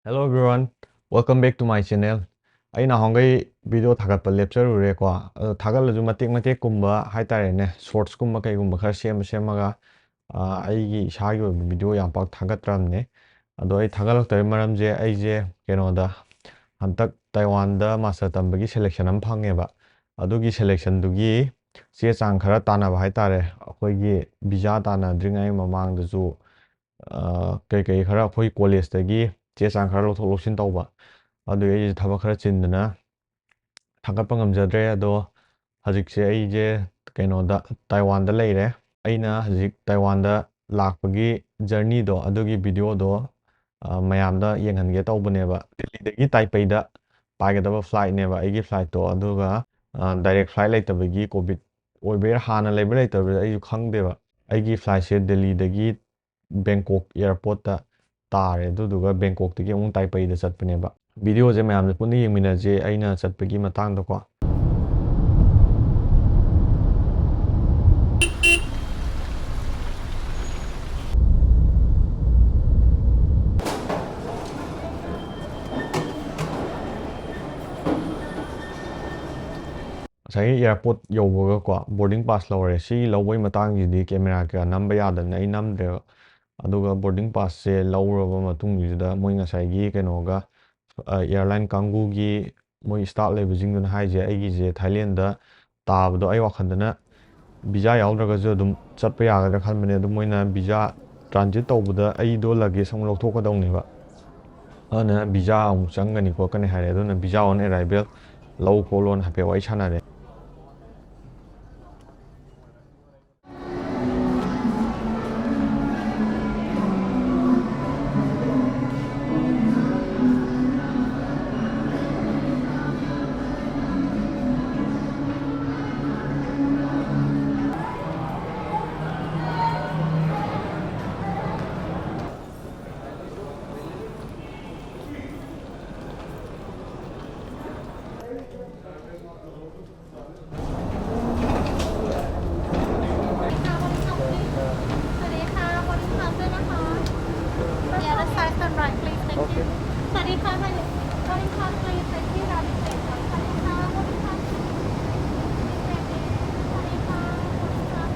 Hello everyone, welcome back to my channel. ꯑꯩꯅ ꯍꯪꯒꯩ video ꯊꯥꯒꯠꯄ ꯂꯦꯞꯆꯔꯨꯔꯦꯀꯣ ꯑꯗꯣ ꯊꯥꯒꯠꯂꯁꯨ ꯃꯇꯦꯛ-ꯃꯇꯦꯛꯀꯨꯝꯕ ꯍꯥꯏꯇꯥꯔꯦꯅꯦ ꯁꯣꯔꯠꯁꯀꯨꯝꯕ ꯀꯩꯒꯨꯝꯕ ꯈꯔ ꯁꯦꯝꯃꯒ ꯑꯩꯒꯤ ꯏꯁꯥꯒꯤ ꯑꯣꯏꯕ ꯚꯤꯗꯤꯑꯣ ꯌꯥꯝ ꯄꯥꯛ ꯊꯥꯒꯠꯇ꯭ꯔꯕꯅꯦ ꯑꯗꯣ ꯑꯩ ꯊꯥꯒꯠꯂꯛꯇꯕꯒꯤ ꯃꯔꯝꯁꯦ ꯑꯩꯁꯦ ꯀꯩꯅꯣꯗ ꯍꯟꯇꯛ ꯇꯥꯏꯋꯥꯟꯗ ꯃꯥꯁꯇꯔ ꯇꯝꯕꯒꯤ ꯁꯦꯂꯦꯛꯁꯟ ꯑꯃ ꯐꯪꯉꯦꯕ ꯑꯗꯨꯒꯤ ꯁꯦꯂꯦꯛꯁꯟꯗꯨꯒꯤ ꯆꯦ ꯆꯥꯡ ꯈꯔ ꯇꯥꯟꯅꯕ ꯍꯥꯏꯇꯥꯔꯦ ꯑꯩꯈꯣꯏꯒꯤ ꯚꯤꯖꯥ ꯇꯥꯟꯅꯗ꯭ꯔꯤꯉꯩ ꯃꯃꯥꯡꯗꯁꯨ ꯀꯩꯀꯩ ꯈꯔ ꯑꯩꯈꯣꯏ ꯀꯣꯂꯦꯖꯇꯒꯤ ꯆꯦ ꯆꯥꯡ ꯈꯔ ꯂꯧꯊꯣꯛ ꯂꯧꯁꯤꯟ ꯇꯧꯕ ꯑꯗꯨꯒꯤ ꯑꯩꯁꯦ ꯊꯕꯛ ꯈꯔ ꯆꯤꯟꯗꯅ ꯊꯥꯒꯠꯄ ꯉꯝꯖꯗ꯭ꯔꯦ ꯑꯗꯣ ꯍꯧꯖꯤꯛꯁꯦ ꯑꯩꯁꯦ ꯀꯩꯅꯣꯗ ꯇꯥꯏꯋꯥꯟꯗ ꯂꯩꯔꯦ ꯑꯩꯅ ꯍꯧꯖꯤꯛ ꯇꯥꯏꯋꯥꯟꯗ ꯂꯥꯛꯄꯒꯤ ꯖꯔꯅꯤꯗꯣ ꯑꯗꯨꯒꯤ ꯚꯤꯗꯤꯑꯣꯗꯣ ꯃꯌꯥꯝꯗ ꯌꯦꯡꯍꯟꯒꯦ ꯇꯧꯕꯅꯦꯕ ꯗꯦꯜꯂꯤꯗꯒꯤ ꯇꯥꯏꯄꯩꯗ ꯄꯥꯏꯒꯗꯕ ꯐ꯭ꯂꯥꯏꯠꯅꯦꯕ ꯑꯩꯒꯤ ꯐ꯭ꯂꯥꯏꯠꯇꯣ ꯑꯗꯨꯒ ꯗꯥꯏꯔꯦꯛ ꯐ꯭ꯂꯥꯏꯠ ꯂꯩꯇꯕꯒꯤ ꯀꯣꯚꯤꯗ ꯑꯣꯏꯕꯩꯔꯥ ꯍꯥꯟꯅ ꯂꯩꯕ꯭ꯔꯥ ꯂꯩꯇꯕ꯭ꯔꯥ ꯑꯩꯁꯨ ꯈꯪꯗꯦꯕ ꯑꯩꯒꯤ ꯐ꯭ꯂꯥꯏꯠꯁꯦ ꯗꯦꯜꯂꯤꯗꯒꯤ ꯕꯦꯡꯀꯣꯛ ꯑꯦꯌꯥꯔꯄꯣꯔꯠꯇ ꯇꯥꯔꯦ ꯑꯗꯨꯗꯨꯒ ꯕꯦꯡꯀꯣꯛꯇꯒꯤ ꯑꯃꯨꯛ ꯇꯥꯏꯄꯩꯗ ꯆꯠꯄꯅꯦꯕ ꯚꯤꯗꯤꯑꯣꯁꯦ ꯃꯌꯥꯝꯗ ꯄꯨꯟꯅ ꯌꯦꯡꯃꯤꯟꯅꯁꯦ ꯑꯩꯅ ꯆꯠꯄꯒꯤ ꯃꯇꯥꯡꯗꯀꯣ ꯉꯁꯥꯏꯒꯤ ꯑꯦꯌꯥꯔꯄꯣꯔꯠ ꯌꯧꯕꯒꯀꯣ ꯕꯣꯔꯗꯤꯡ ꯄꯥꯁ ꯂꯧꯔꯦ ꯁꯤ ꯂꯧꯕꯒꯤ ꯃꯇꯥꯡꯁꯤꯗꯤ ꯀꯦꯃꯦꯔꯥ ꯀꯌꯥ ꯅꯝꯕ ꯌꯥꯗꯕꯅꯤꯅ ꯑꯩ ꯅꯝꯗ꯭ꯔꯦꯕ ꯑꯗꯨꯒ ꯕꯣꯔꯗꯤꯡ ꯄꯥꯁꯁꯦ ꯂꯧꯔꯕ ꯃꯇꯨꯡꯁꯤꯗ ꯃꯣꯏ ꯉꯁꯥꯏꯒꯤ ꯀꯩꯅꯣꯒ ꯑꯦꯌꯥꯔꯂꯥꯏꯟ ꯀꯥꯡꯕꯨꯒꯤ ꯃꯣꯏ ꯁ꯭ꯇꯥꯐ ꯂꯩꯕꯁꯤꯡꯗꯨꯅ ꯍꯥꯏꯁꯦ ꯑꯩꯒꯤꯁꯦ ꯊꯥꯏꯂꯦꯟꯗ ꯇꯥꯕꯗꯣ ꯑꯩ ꯋꯥꯈꯟꯗꯅ ꯚꯤꯖꯥ ꯌꯥꯎꯗ꯭ꯔꯒꯁꯨ ꯑꯗꯨꯝ ꯆꯠꯄ ꯌꯥꯒꯗ꯭ꯔꯥ ꯈꯟꯕꯅꯦ ꯑꯗꯨ ꯃꯣꯏꯅ ꯚꯤꯖꯥ ꯇ꯭ꯔꯥꯟꯖꯤꯠ ꯇꯧꯕꯗ ꯑꯩꯗꯣ ꯂꯒꯦꯖ ꯑꯃꯨꯛ ꯂꯧꯊꯣꯛꯀꯗꯧꯅꯦꯕ ꯑꯗꯨꯅ ꯚꯤꯖꯥ ꯑꯃꯨꯛ ꯆꯪꯒꯅꯤ ꯈꯣꯠꯀꯅꯤ ꯍꯥꯏꯔꯦ ꯑꯗꯨꯅ ꯚꯤꯖꯥ ꯑꯣꯟ ꯑꯦꯔꯥꯏꯚꯦꯜ ꯂꯧ ꯈꯣꯠꯂꯣꯅ ꯍꯥꯏꯐꯦꯠ ꯋꯥꯔꯤ ꯁꯥꯟꯅꯔꯦ Yeah, the size and right, please. Thank you. สวัสดีค่ะ boarding pass please. Thank you. Rapid check. สวัสดีค่ะ boarding pass. สวัสดีค่ะ boarding pass.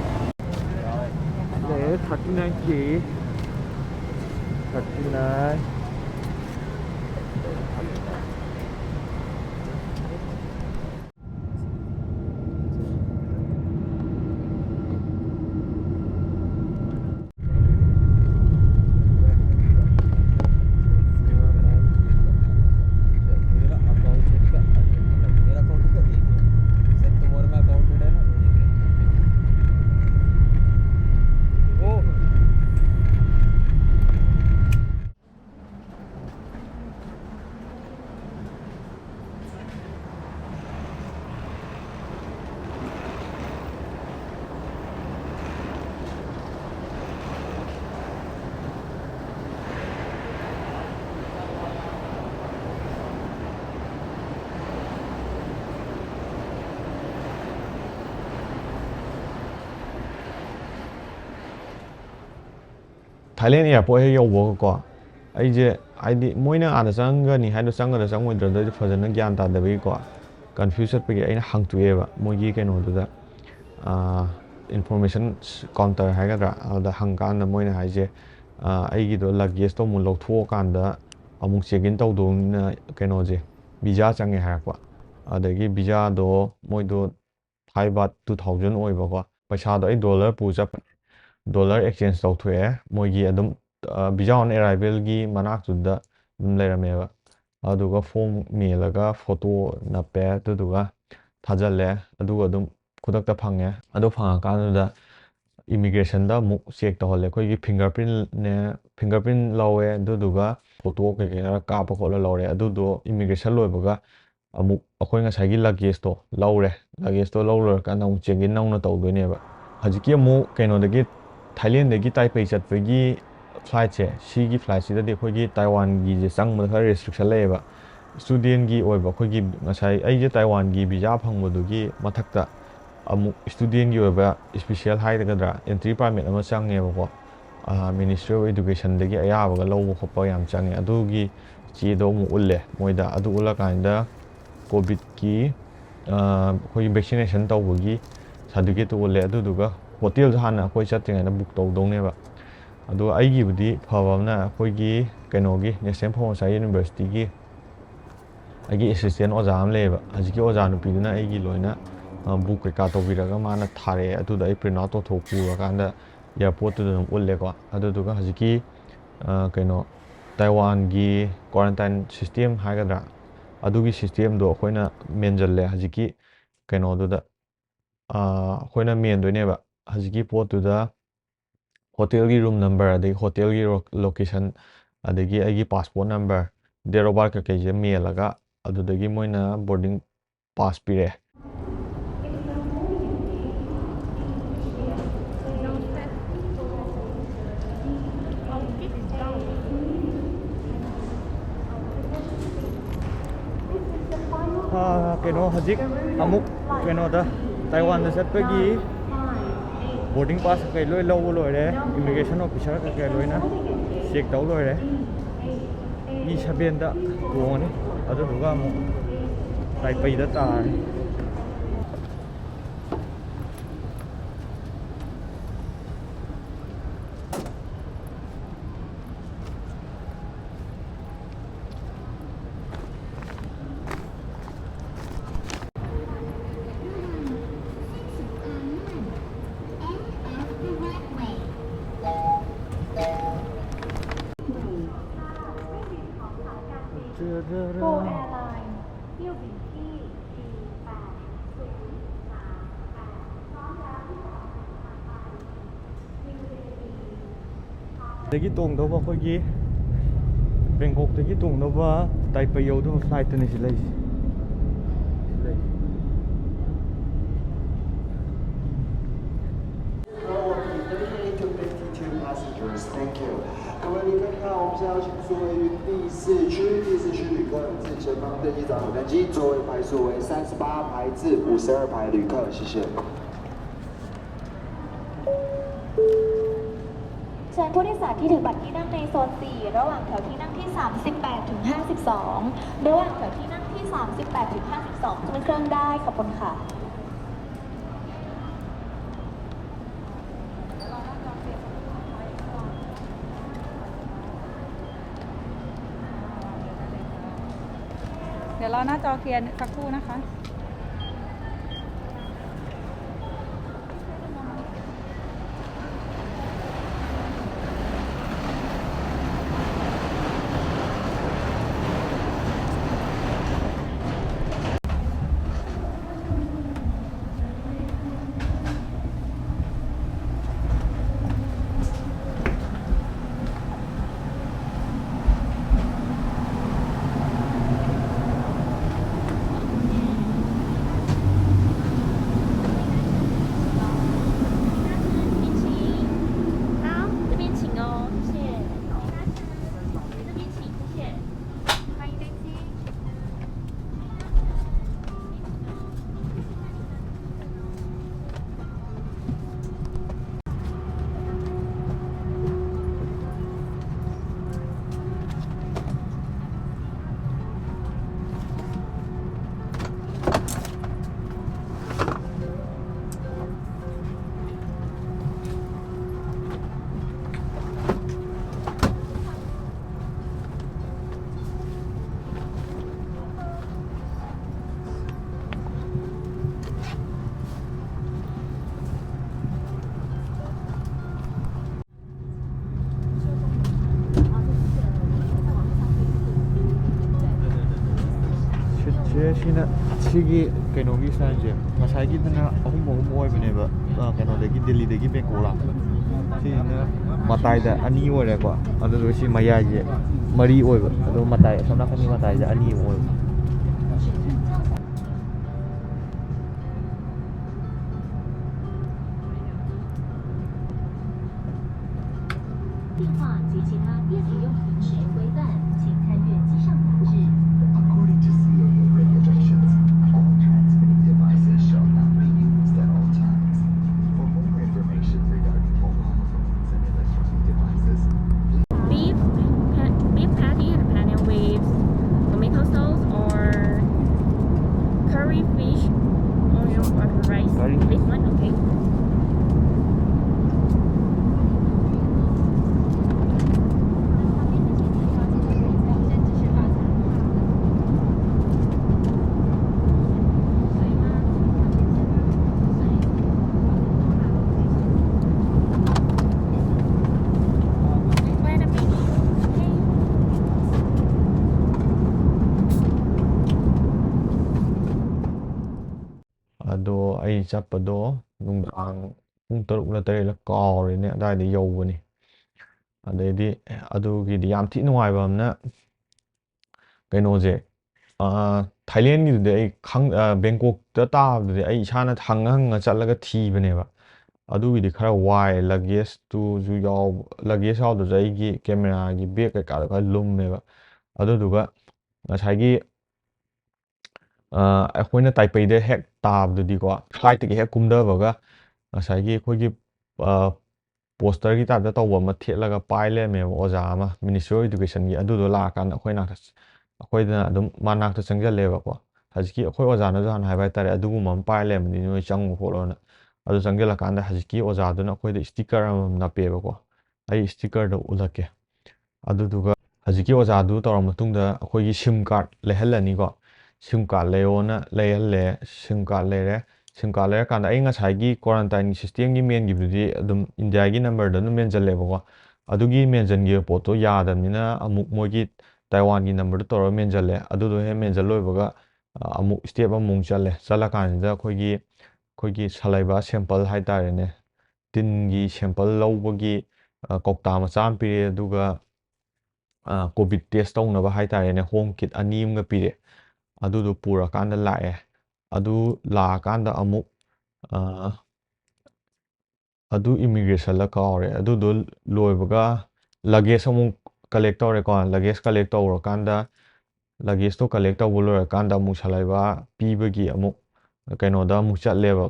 네, 49기 49 Thailand airport ꯍꯦꯛ ꯌꯧꯕꯒꯀꯣ ꯑꯩꯁꯦ ꯍꯥꯏꯗꯤ ꯃꯣꯏꯅ ꯑꯥꯗ ꯆꯪꯒꯅꯤ ꯍꯥꯏꯗꯣ ꯆꯪꯒꯗ꯭ꯔꯥ ꯆꯪꯉꯣꯏꯗ꯭ꯔꯥꯗꯣ ꯑꯩꯁꯦ ꯐꯖꯅ ꯒ꯭ꯌꯥꯟ ꯇꯥꯗꯕꯒꯤꯀꯣ ꯀꯟꯐ꯭ꯌꯨꯁ ꯆꯠꯄꯒꯤ ꯑꯩꯅ ꯍꯪꯇꯣꯛꯑꯦꯕ ꯃꯣꯏꯒꯤ ꯀꯩꯅꯣꯗꯨꯗ ꯏꯟꯐꯣꯔꯃꯦꯁꯟ ꯀꯥꯎꯟꯇꯔ ꯍꯥꯏꯒꯗ꯭ꯔꯥ ꯑꯗꯨꯗ ꯍꯪꯀꯥꯟꯗ ꯃꯣꯏꯅ ꯍꯥꯏꯁꯦ ꯑꯩꯒꯤꯗꯣ ꯂꯒꯦꯖꯇꯣ ꯑꯃꯨꯛ ꯂꯧꯊꯣꯛꯑꯀꯥꯟꯗ ꯑꯃꯨꯛ ꯆꯦꯛ ꯏꯟ ꯇꯧꯗꯧꯅꯤꯅ ꯀꯩꯅꯣꯁꯦ ꯚꯤꯖꯥ ꯆꯪꯉꯦ ꯍꯥꯏꯔꯛꯄ ꯑꯗꯒꯤ ꯚꯤꯖꯥꯗꯣ ꯃꯣꯏꯗꯣ ꯊꯥꯏ ꯕꯥꯠ 2000 ꯑꯣꯏꯕꯀꯣ ꯄꯩꯁꯥꯗꯣ ꯑꯩ ꯗꯣꯂꯔ ꯄꯨ ꯆꯠꯄꯅꯦ ꯗꯣꯂꯔ ꯑꯦꯛꯁꯆꯦꯟꯖ ꯇꯧꯊꯣꯛꯑꯦ ꯃꯣꯏꯒꯤ ꯑꯗꯨꯝ ꯚꯤꯖꯥ ꯑꯣꯟ ꯑꯦꯔꯥꯏꯚꯦꯜꯒꯤ ꯃꯅꯥꯛꯇꯨꯗ ꯑꯗꯨꯝ ꯂꯩꯔꯝꯃꯦꯕ ꯑꯗꯨꯒ ꯐꯣꯝ ꯃꯦꯜꯂꯒ ꯐꯣꯇꯣ ꯅꯞꯄꯦ ꯑꯗꯨꯗꯨꯒ ꯊꯥꯖꯤꯜꯂꯦ ꯑꯗꯨꯒ ꯑꯗꯨꯝ ꯈꯨꯗꯛꯇ ꯐꯪꯉꯦ ꯑꯗꯨ ꯐꯪꯉꯀꯥꯟꯗꯨꯗ ꯏꯃꯤꯒ꯭ꯔꯦꯁꯟꯗ ꯑꯃꯨꯛ ꯆꯦꯛ ꯇꯧꯍꯜꯂꯦ ꯑꯩꯈꯣꯏꯒꯤ ꯐꯤꯡꯒꯔ ꯄ꯭ꯔꯤꯟ ꯂꯧꯋꯦ ꯑꯗꯨꯗꯨꯒ ꯐꯣꯇꯣ ꯀꯩꯀꯩ ꯈꯔ ꯀꯥꯞꯄ ꯈꯣꯠꯂ ꯂꯧꯔꯦ ꯑꯗꯨꯗꯣ ꯏꯃꯤꯒ꯭ꯔꯦꯁꯟ ꯂꯣꯏꯕꯒ ꯑꯃꯨꯛ ꯑꯩꯈꯣꯏ ꯉꯁꯥꯏꯒꯤ ꯂꯒꯦꯖꯇꯣ ꯂꯧꯔꯦ ꯂꯒꯦꯖꯇꯣ ꯂꯣꯏꯔꯀꯥꯟꯗ ꯑꯃꯨꯛ ꯆꯦꯛ ꯏꯟ ꯅꯧꯅ ꯇꯧꯗꯣꯏꯅꯦꯕ ꯍꯧꯖꯤꯛꯀꯤ ꯑꯃꯨꯛ ꯀꯩꯅꯣꯗꯒꯤ ꯊꯥꯏꯂꯦꯟꯗꯒꯤ ꯇꯥꯏꯄꯩ ꯆꯠꯄꯒꯤ ꯐ꯭ꯂꯥꯏꯠꯁꯦ ꯁꯤꯒꯤ ꯐ꯭ꯂꯥꯏꯠꯁꯤꯗꯗꯤ ꯑꯩꯈꯣꯏꯒꯤ ꯇꯥꯏꯋꯥꯟꯒꯤꯁꯦ ꯆꯪꯕꯗ ꯈꯔ ꯔꯦꯁꯇ꯭ꯔꯤꯛꯁꯟ ꯂꯩꯌꯦꯕ ꯁ꯭ꯇꯨꯗꯦꯟꯒꯤ ꯑꯣꯏꯕ ꯑꯩꯈꯣꯏꯒꯤ ꯉꯁꯥꯏ ꯑꯩꯁꯦ ꯇꯥꯏꯋꯥꯟꯒꯤ ꯚꯤꯖꯥ ꯐꯪꯕꯗꯨꯒꯤ ꯃꯊꯛꯇ ꯑꯃꯨꯛ ꯁ꯭ꯇꯨꯗꯦꯟꯒꯤ ꯑꯣꯏꯕ ꯁ꯭ꯄꯤꯁꯦꯜ ꯍꯥꯏꯒꯗ꯭ꯔꯥ ꯑꯦꯟꯇ꯭ꯔꯤ ꯄꯥꯔꯃꯤꯠ ꯑꯃ ꯆꯪꯉꯦꯕꯀꯣ ꯃꯤꯅꯤꯁꯇ꯭ꯔꯤ ꯑꯣꯐ ꯏꯗꯨꯀꯦꯁꯟꯗꯒꯤ ꯑꯌꯥꯕꯒ ꯂꯧꯕ ꯈꯣꯠꯄ ꯌꯥꯝ ꯆꯪꯉꯦ ꯑꯗꯨꯒꯤ ꯆꯦꯗꯣ ꯑꯃꯨꯛ ꯎꯠꯂꯦ ꯃꯣꯏꯗ ꯑꯗꯨ ꯎꯠꯂꯀꯥꯟꯗ ꯀꯣꯚꯤꯗꯀꯤ ꯑꯩꯈꯣꯏꯒꯤ ꯚꯦꯛꯁꯤꯅꯦꯁꯟ ꯇꯧꯕꯒꯤ ꯁꯥꯔꯇꯤꯐꯤꯀꯦꯠꯇꯨ ꯎꯠꯂꯦ ꯑꯗꯨꯗꯨꯒ ꯍꯣꯇꯦꯜꯁꯨ ꯍꯥꯟꯅ ꯑꯩꯈꯣꯏ ꯆꯠꯇ꯭ꯔꯤꯉꯩꯗ ꯕꯨꯛ ꯇꯧꯗꯧꯅꯦꯕ ꯑꯗꯣ ꯑꯩꯒꯤꯕꯨꯗꯤ ꯐꯕ ꯑꯃꯅ ꯑꯩꯈꯣꯏꯒꯤ ꯀꯩꯅꯣꯒꯤ ꯅꯦꯁꯅꯦꯜ ꯐꯥꯔꯃꯥꯁꯤ ꯌꯨꯅꯤꯚꯔꯁꯤꯇꯤꯒꯤ ꯑꯩꯒꯤ ꯑꯦꯁꯤꯁꯇꯦꯟ ꯑꯣꯖꯥ ꯑꯃ ꯂꯩꯌꯦꯕ ꯍꯧꯖꯤꯛꯀꯤ ꯑꯣꯖꯥ ꯅꯨꯄꯤꯗꯨꯅ ꯑꯩꯒꯤ ꯂꯣꯏꯅ ꯕꯨꯛ ꯀꯩꯀꯥ ꯇꯧꯕꯤꯔꯒ ꯃꯥꯅ ꯊꯥꯔꯛꯑꯦ ꯑꯗꯨꯗ ꯑꯩ ꯄ꯭ꯔꯤꯟ ꯑꯥꯎꯠ ꯇꯧꯊꯣꯛ ꯄꯨꯔꯀꯥꯟꯗ ꯏꯌꯥꯔꯄꯣꯔꯠꯇꯨꯗ ꯑꯗꯨꯝ ꯎꯠꯂꯦꯀꯣ ꯑꯗꯨꯗꯨꯒ ꯍꯧꯖꯤꯛꯀꯤ ꯀꯩꯅꯣ ꯇꯥꯏꯋꯥꯟꯒꯤ ꯀ꯭ꯋꯥꯔꯟꯇꯥꯏꯟ ꯁꯤꯁꯇꯦꯝ ꯍꯥꯏꯒꯗ꯭ꯔꯥ ꯑꯗꯨꯒꯤ ꯁꯤꯁꯇꯦꯝꯗꯣ ꯑꯩꯈꯣꯏꯅ ꯃꯦꯟꯁꯤꯜꯂꯦ ꯍꯧꯖꯤꯛꯀꯤ ꯀꯩꯅꯣꯗꯨꯗ ꯑꯩꯈꯣꯏꯅ ꯃꯦꯟꯗꯣꯏꯅꯦꯕ ꯍꯧꯖꯤꯛꯀꯤ ꯄꯣꯠꯇꯨꯗ ꯍꯣꯇꯦꯜꯒꯤ ꯔꯨꯝ ꯅꯝꯕꯔ ꯑꯗꯒꯤ ꯍꯣꯇꯦꯜꯒꯤ ꯂꯣꯀꯦꯁꯟ ꯑꯗꯒꯤ ꯑꯩꯒꯤ passport number date of birth ꯀꯩꯀꯩꯁꯦ ꯃꯦꯜꯂꯒ ꯑꯗꯨꯗꯒꯤ ꯃꯣꯏꯅ ꯕꯣꯔꯗꯤꯡ ꯄꯥꯁ ꯄꯤꯔꯛꯑꯦ ꯀꯩꯅꯣ ꯍꯧꯖꯤꯛ ꯑꯃꯨꯛ ꯀꯩꯅꯣꯗ ꯇꯥꯏꯋꯥꯟꯗ ꯆꯠꯄꯒꯤ ꯕꯣꯔꯗꯤꯡ ꯄꯥꯁ ꯀꯩ ꯂꯣꯏ ꯂꯧꯕ ꯂꯣꯏꯔꯦ ꯏꯃꯤꯒ꯭ꯔꯦꯁꯟ ꯑꯣꯐꯤꯁꯔ ꯀꯩꯀꯩ ꯂꯣꯏꯅ ꯆꯦꯛ ꯇꯧ ꯂꯣꯏꯔꯦ E7ꯗ ꯇꯣꯡꯉꯅꯤ ꯑꯗꯨꯗꯨꯒ ꯑꯃꯨꯛ ꯇꯥꯏꯄꯩꯗ ꯇꯥꯔꯅꯤ Go Airline เที่ยวบินที่ ꯗꯒꯤ ꯇꯣꯡꯗꯧꯕ ꯑꯩꯈꯣꯏꯒꯤ ꯕꯦꯡꯀꯣꯛꯇꯒꯤ ꯇꯣꯡꯗꯧꯕ ꯇꯥꯏꯄꯩ ꯌꯧꯗꯧꯕ ꯐ꯭ꯂꯥꯏꯠꯇꯨꯅꯤ ꯁꯤ ꯂꯩꯁꯤ Thank you。各位旅客你好，我们现在要请座位于第4区旅客自前方登机闸口登机，座位排数为38排至52排旅客，谢谢。เชิญผู้โดยสารที่ถือบัตรที่นั่งในโซน 4 ระหว่างแถวที่นั่งที่ 38 ถึง 52 ระหว่างแถวที่นั่งที่ 38 ถึง 52ขึ้นเครื่องได้ขอบคุณค่ะเดี๋ยวรอหน้าจอเคลียร์สักครู่นะคะꯁꯤꯅ ꯁꯤꯒꯤ ꯀꯩꯅꯣꯒꯤ ꯁꯥꯏꯟꯁꯦ ꯉꯁꯥꯏꯒꯤꯗꯨꯅ ꯑꯍꯨꯝ ꯑꯣꯏꯕꯅꯦꯕ ꯀꯩꯅꯣꯗꯒꯤ ꯗꯦꯜꯂꯤꯗꯒꯤ ꯕꯦꯡꯀꯣꯛ ꯂꯥꯛꯄꯗ ꯁꯤꯁꯤꯅ ꯃꯇꯥꯏꯗ 2 ꯑꯣꯏꯔꯦꯀꯣ ꯑꯗꯨꯗꯨꯒ ꯁꯤ ꯃꯌꯥꯏꯁꯦ 3 ꯑꯣꯏꯕ ꯑꯗꯨ ꯃꯇꯥꯏ ꯑꯁꯣꯝ ꯅꯥꯀꯟꯒꯤ ꯃꯇꯥꯏꯁꯦ 2 ꯑꯣꯏꯕ According to CAA regulations, all transmitting devices shall not be used at all times. For more information regarding mobile phones and electronic devices, beef patty and panel waves ꯑꯩ ꯆꯠꯄꯗꯣ ꯅꯨꯡꯗꯥꯡ ꯄꯨꯡ 6ꯂ 8ꯂ ꯀꯥꯎꯔꯦꯅꯦ ꯑꯗꯥꯏꯗ ꯌꯧꯕꯅꯤ ꯑꯗꯩꯗꯤ ꯑꯗꯨꯒꯤꯗꯤ ꯌꯥꯝ ꯊꯤ ꯅꯨꯡꯉꯥꯏꯕ ꯑꯃꯅ ꯀꯩꯅꯣꯁꯦ ꯊꯥꯏꯂꯦꯟꯒꯤꯗꯨꯗꯤ ꯑꯩ ꯕꯦꯡꯀꯣꯛꯇ ꯇꯥꯕꯗꯨꯗꯤ ꯑꯩ ꯏꯁꯥꯅ ꯍꯪꯉ ꯆꯠꯂꯒ ꯊꯤꯕꯅꯦꯕ ꯑꯗꯨꯒꯤꯗꯤ ꯈꯔ ꯋꯥꯏ ꯂꯒꯦꯖꯇꯨꯁꯨ ꯂꯒꯦꯖ ꯌꯥꯎꯗ꯭ꯔꯁꯨ ꯑꯩꯒꯤ ꯀꯦꯃꯦꯔꯥꯒꯤ ꯕꯦꯒ ꯀꯩꯀꯥꯗꯣ ꯈꯔ ꯂꯨꯝꯃꯦꯕ ꯑꯗꯨꯗꯨꯒ ꯉꯁꯥꯏꯒꯤ ꯑꯩꯈꯣꯏꯅ ꯇꯥꯏꯄꯩꯗ ꯍꯦꯛ ꯇꯥꯕꯗꯨꯗꯤꯀꯣ ꯐ꯭ꯂꯥꯏꯠꯇꯒꯤ ꯍꯦꯛ ꯀꯨꯝꯊꯕꯒ ꯉꯁꯥꯏꯒꯤ ꯑꯩꯈꯣꯏꯒꯤ ꯄꯣꯁꯇꯔꯒꯤ ꯇꯥꯏꯞꯇ ꯇꯧꯕ ꯑꯃ ꯊꯦꯠꯂꯒ ꯄꯥꯏ ꯂꯩꯔꯝꯃꯦꯕ ꯑꯣꯖꯥ ꯑꯃ ꯃꯤꯅꯤꯁꯇ꯭ꯔꯤ ꯑꯣꯐ ꯏꯗꯨꯀꯦꯁꯟꯒꯤ ꯑꯗꯨꯗꯣ ꯂꯥꯛꯑꯀꯥꯟꯗ ꯑꯩꯈꯣꯏꯗꯅ ꯑꯗꯨꯝ ꯃꯅꯥꯛꯇ ꯆꯪꯁꯤꯜꯂꯦꯕꯀꯣ ꯍꯧꯖꯤꯛꯀꯤ ꯑꯩꯈꯣꯏ ꯑꯣꯖꯥꯅꯁꯨ ꯍꯥꯟꯅ ꯍꯥꯏꯕ ꯍꯥꯏꯇꯥꯔꯦ ꯑꯗꯨꯒꯨꯝꯕ ꯑꯃ ꯄꯥꯏ ꯂꯩꯔꯝꯕꯅꯤ ꯅꯣꯏ ꯆꯪꯉꯨ ꯈꯣꯠꯂꯣꯅ ꯑꯗꯨ ꯆꯪꯁꯤꯜꯂꯀꯥꯟꯗ ꯍꯧꯖꯤꯛꯀꯤ ꯑꯣꯖꯥꯗꯨꯅ ꯑꯩꯈꯣꯏꯗ ꯁ꯭ꯇꯤꯀꯔ ꯑꯃꯃꯝ ꯅꯞꯄꯦꯕꯀꯣ ꯑꯩ ꯁ꯭ꯇꯤꯀꯔꯗꯣ ꯎꯠꯂꯛꯀꯦ ꯑꯗꯨꯗꯨꯒ ꯍꯧꯖꯤꯛꯀꯤ ꯑꯣꯖꯥꯗꯨ ꯇꯧꯔ ꯃꯇꯨꯡꯗ ꯑꯩꯈꯣꯏꯒꯤ ꯁꯤꯝ ꯀꯥꯔꯗ ꯂꯩꯍꯜꯂꯅꯤꯀꯣ ꯁꯤꯝ ꯀꯥꯔꯗ ꯂꯩꯌꯣꯅ ꯂꯩꯍꯜꯂꯦ ꯁꯤꯝ ꯀꯥꯔꯗ ꯂꯩꯔꯦ ꯁꯤꯝ ꯀꯥꯔꯗ ꯂꯩꯔꯀꯥꯟꯗ ꯑꯩ ꯉꯁꯥꯏꯒꯤ ꯀ꯭ꯋꯥꯔꯟꯇꯥꯏꯟ ꯁꯤꯁꯇꯦꯝꯒꯤ ꯃꯦꯟꯈꯤꯕꯗꯨꯗꯤ ꯑꯗꯨꯝ ꯏꯟꯗꯤꯌꯥꯒꯤ ꯅꯝꯕꯔꯗ ꯑꯗꯨꯝ ꯃꯦꯟꯁꯤꯜꯂꯦꯕꯀꯣ ꯑꯗꯨꯒꯤ ꯃꯦꯟꯁꯤꯟꯈꯤꯕ ꯄꯣꯠꯇꯣ ꯌꯥꯗꯕꯅꯤꯅ ꯑꯃꯨꯛ ꯃꯣꯏꯒꯤ ꯇꯥꯏꯋꯥꯟꯒꯤ ꯅꯝꯕꯔꯗꯣ ꯇꯧꯔꯒ ꯃꯦꯟꯁꯤꯜꯂꯦ ꯑꯗꯨꯗꯣ ꯍꯦꯛ ꯃꯦꯟꯁꯤꯜ ꯂꯣꯏꯕꯒ ꯑꯃꯨꯛ ꯁ꯭ꯇꯦꯞ ꯑꯃꯃꯨꯛ ꯆꯠꯂꯀꯥꯟꯁꯤꯗ ꯑꯩꯈꯣꯏꯒꯤ ꯁꯂꯥꯏꯕꯥ ꯁꯦꯝꯄꯜ ꯍꯥꯏꯇꯥꯔꯦꯅꯦ ꯇꯤꯟꯒꯤ ꯁꯦꯝꯄꯜ ꯂꯧꯕꯒꯤ ꯀꯧꯇꯥ ꯃꯆꯥ ꯑꯃ ꯄꯤꯔꯛꯑꯦ ꯑꯗꯨꯒ ꯀꯣꯚꯤꯗ ꯇꯦꯁ ꯇꯧꯅꯕ ꯍꯥꯏꯇꯥꯔꯦꯅꯦ ꯍꯣꯝ ꯀꯤꯠ 2 ꯑꯃꯒ ꯄꯤꯔꯛꯑꯦ ꯑꯗꯨꯗꯣ ꯄꯨꯔꯀꯥꯟꯗ ꯂꯥꯛꯑꯦ ꯑꯗꯨ ꯂꯥꯛꯑꯀꯥꯟꯗ ꯑꯃꯨꯛ ꯑꯗꯨ ꯏꯃꯤꯒ꯭ꯔꯦꯁꯟꯗ ꯀꯥꯎꯔꯦ ꯑꯗꯨꯗꯣ ꯂꯣꯏꯕꯒ ꯂꯒꯦꯖ ꯑꯃꯨꯛ ꯀꯂꯦꯛ ꯇꯧꯔꯦꯀꯣ ꯂꯒꯦꯖ ꯀꯂꯦꯛ ꯇꯧꯔꯀꯥꯟꯗ ꯂꯒꯦꯖꯇꯣ ꯀꯂꯦꯛ ꯇꯧꯕ ꯂꯣꯏꯔꯀꯥꯟꯗ ꯑꯃꯨꯛ ꯁꯂꯥꯏꯕꯥ ꯄꯤꯕꯒꯤ ꯑꯃꯨꯛ ꯀꯩꯅꯣꯗ ꯑꯃꯨꯛ ꯆꯠꯂꯦꯕ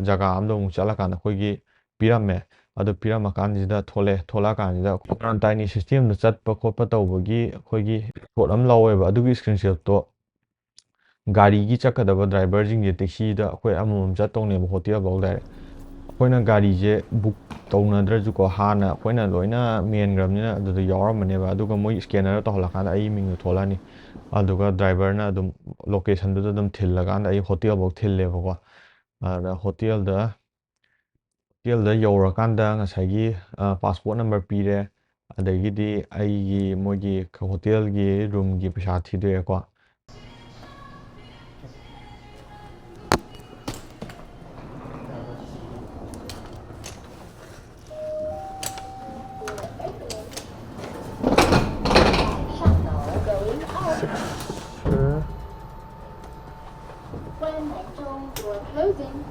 ꯖꯒꯥ ꯑꯝꯗ ꯑꯃꯨꯛ ꯆꯠꯂꯀꯥꯟꯗ ꯑꯩꯈꯣꯏꯒꯤ ꯄꯤꯔꯝꯃꯦ ꯑꯗꯨ ꯄꯤꯔꯝꯃꯀꯥꯟꯁꯤꯗ ꯊꯣꯛꯂꯛꯑꯀꯥꯟꯁꯤꯗ ꯀ꯭ꯋꯥꯔꯟꯇꯥꯏꯟꯒꯤ ꯁꯤꯁꯇꯦꯝꯗ ꯆꯠꯄ ꯈꯣꯠꯄ ꯇꯧꯕꯒꯤ ꯑꯩꯈꯣꯏꯒꯤ ꯔꯤꯄꯣꯔꯠ ꯑꯃ ꯂꯧꯋꯦꯕ ꯑꯗꯨꯒꯤ ꯏꯁꯀ꯭ꯔꯤꯟꯁꯣꯠꯇꯣ ꯒꯥꯔꯤꯒꯤ ꯆꯠꯀꯗꯕ ꯗ꯭ꯔꯥꯏꯚꯔꯁꯤꯡꯁꯦ ꯇꯦꯛꯁꯤꯗ ꯑꯩꯈꯣꯏ ꯑꯃꯃꯝ ꯆꯠꯇꯧꯅꯦꯕ ꯍꯣꯇꯦꯜꯐꯥꯎ ꯗꯥꯏꯔꯦꯛ ꯑꯩꯈꯣꯏꯅ ꯒꯥꯔꯤꯁꯦ ꯕꯨꯛ ꯇꯧꯅꯗ꯭ꯔꯁꯨꯀꯣ ꯍꯥꯟꯅ ꯑꯩꯈꯣꯏꯅ ꯂꯣꯏꯅ ꯃꯦꯟꯈ꯭ꯔꯕꯅꯤꯅ ꯑꯗꯨꯗ ꯌꯥꯎꯔꯝꯕꯅꯦꯕ ꯑꯗꯨꯒ ꯃꯣꯏ ꯏꯁꯀꯦꯅꯔ ꯇꯧꯍꯜꯂꯀꯥꯟꯗ ꯑꯩꯒꯤ ꯃꯤꯡꯗꯣ ꯊꯣꯛꯂꯛꯑꯅꯤ ꯑꯗꯨꯒ ꯗ꯭ꯔꯥꯏꯚꯔꯅ ꯑꯗꯨꯝ ꯂꯣꯀꯦꯁꯟꯗꯨꯗ ꯑꯗꯨꯝ ꯊꯤꯜꯂꯀꯥꯟꯗ ꯑꯩ ꯍꯣꯇꯦꯜꯐꯥꯎ ꯊꯤꯜꯂꯦꯕꯀꯣ ꯑꯗ ꯍꯣꯇꯦꯜꯗ ꯌꯧꯔꯀꯥꯟꯗ ꯉꯁꯥꯏꯒꯤ ꯄꯥꯁꯄꯣꯔꯠ ꯅꯝꯕꯔ ꯄꯤꯔꯦ ꯑꯗꯒꯤꯗꯤ ꯑꯩꯒꯤ ꯃꯣꯏꯒꯤ ꯍꯣꯇꯦꯜꯒꯤ ꯔꯨꯝꯒꯤ ꯄꯩꯁꯥ ꯊꯤꯗꯣꯛꯑꯦꯀꯣ Closing.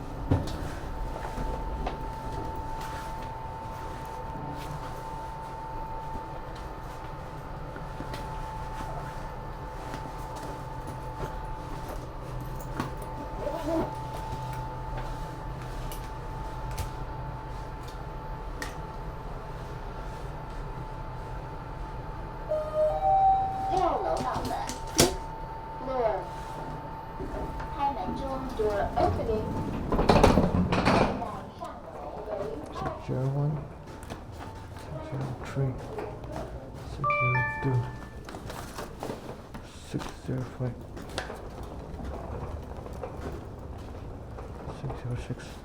Floor. 开门中 door opening. 601 603 602 605 606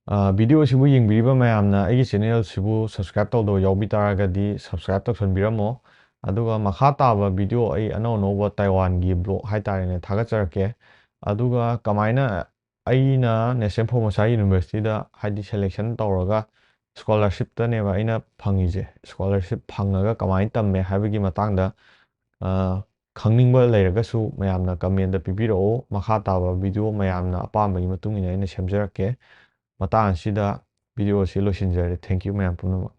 ꯚꯤꯗꯤꯑꯣꯁꯤꯕꯨ ꯌꯦꯡꯕꯤꯔꯤꯕ ꯃꯌꯥꯝꯅ ꯑꯩꯒꯤ ꯆꯦꯅꯦꯜꯁꯤꯕꯨ ꯁꯕꯁꯀ꯭ꯔꯥꯏꯕ ꯇꯧꯗꯕ ꯌꯥꯎꯕꯤ ꯇꯥꯔꯒꯗꯤ ꯁꯕꯁꯀ꯭ꯔꯥꯏꯕ ꯇꯧꯁꯟꯕꯤꯔꯝꯃꯣ ꯑꯗꯨꯒ ꯃꯈꯥ ꯇꯥꯕ ꯚꯤꯗꯤꯑꯣ ꯑꯩ ꯑꯅꯧꯕ ꯇꯥꯏꯋꯥꯟꯒꯤ ꯕ꯭ꯂꯣꯛ ꯍꯥꯏꯇꯥꯔꯦꯅꯦ ꯊꯥꯒꯠꯆꯔꯛꯀꯦ ꯑꯗꯨꯒ ꯀꯃꯥꯏꯅ ꯑꯩꯅ ꯅꯦꯁꯅꯦꯜ ꯐꯣꯔꯃꯣꯁꯥ ꯌꯨꯅꯤꯚꯔꯁꯤꯇꯤꯗ ꯍꯥꯏꯗꯤ ꯁꯦꯂꯦꯛꯁꯟ ꯇꯧꯔꯒ ꯁ꯭ꯀꯣꯂꯔꯁꯤꯞꯇꯅꯦꯕ ꯑꯩꯅ ꯐꯪꯉꯤꯁꯦ ꯁ꯭ꯀꯣꯂꯔꯁꯤꯞ ꯐꯪꯉꯒ ꯀꯃꯥꯏꯅ ꯇꯝꯃꯦ ꯍꯥꯏꯕꯒꯤ ꯃꯇꯥꯡꯗ ꯈꯪꯅꯤꯡꯕ ꯂꯩꯔꯒꯁꯨ ꯃꯌꯥꯝꯅ ꯀꯃꯦꯟꯗ ꯄꯤꯕꯤꯔꯛꯑꯣ ꯃꯈꯥ ꯇꯥꯕ ꯚꯤꯗꯤꯑꯣ ꯃꯌꯥꯝꯅ ꯑꯄꯥꯝꯕꯒꯤ ꯃꯇꯨꯡ ꯏꯟꯅ ꯑꯩꯅ ꯁꯦꯝꯖꯔꯛꯀꯦ ꯃꯇꯥꯡ ꯑꯁꯤꯗ ꯚꯤꯗꯤꯑꯣ ꯑꯁꯤ ꯂꯣꯏꯁꯤꯟꯖꯔꯦ ꯊꯦꯡꯛ ꯌꯨ ꯃꯌꯥꯝ ꯄꯨꯝꯅꯃꯛ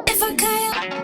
If I